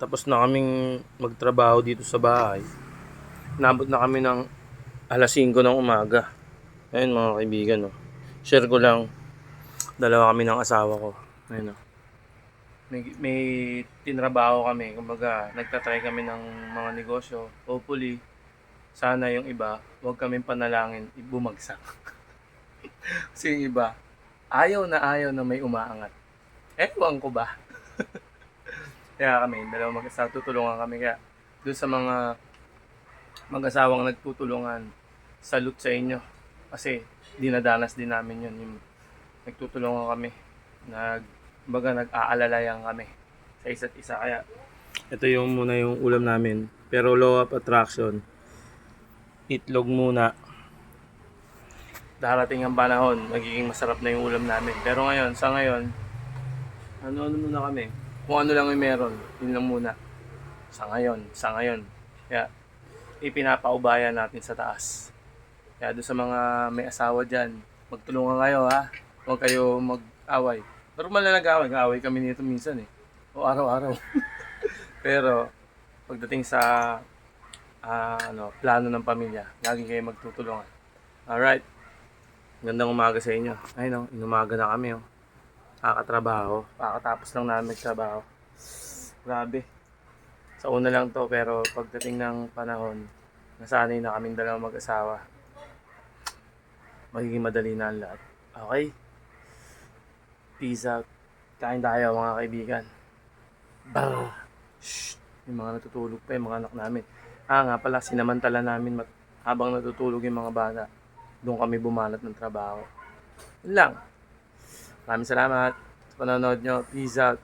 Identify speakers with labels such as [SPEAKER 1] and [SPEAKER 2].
[SPEAKER 1] tapos na kaming magtrabaho dito sa bahay. Nabot na kami ng alas 5 ng umaga. Ayun mga kaibigan, no. Share ko lang, dalawa kami ng asawa ko. Ayun, no. May tinrabaho kami, kumbaga nagtatry kami ng mga negosyo. Hopefully, sana yung iba, huwag kaming panalangin, bumagsak. Kasi yung iba, ayaw na may umaangat. Ewan ko ba? Kaya kami, dalawa mag-asawa, tutulungan kami. Kaya doon sa mga mag-asawang nagtutulungan, salute sa inyo. Kasi dinadanas din namin yun. Yung nagtutulungan kami. Nag-aalalayan kami sa isa't isa. Kaya ito yung muna yung ulam namin. Pero law of attraction, itlog muna. Darating ang panahon, magiging masarap na yung ulam namin. Pero ngayon, sa ngayon, ano muna kami. Kung ano lang yung meron, yun lang muna. Sa ngayon. Kaya ipinapaubayan natin sa taas. Kaya doon sa mga may asawa dyan, magtulungan kayo ha. Huwag kayo mag-away. Normal na nag-away kami nito minsan eh. O araw-araw. Pero pagdating sa plano ng pamilya, lagi kayo magtutulungan. Alright. Gandang umaga sa inyo. Ayun, inumaga na kami. Kakatrabaho. Kakatapos lang namin magtrabaho. Grabe. Sa una lang to, pero pagdating ng panahon, nasanay na kaming dalawang mag-asawa. Magiging madali na ang lahat. Okay? Peace out. Kain tayo mga kaibigan. Brr. Shh. Yung mga natutulog pa, yung mga anak namin. Nga pala, sinamantala namin habang natutulog yung mga bata. Doon kami bumalat ng trabaho. Yun lang. Maraming salamat sa panonood nyo. Peace out.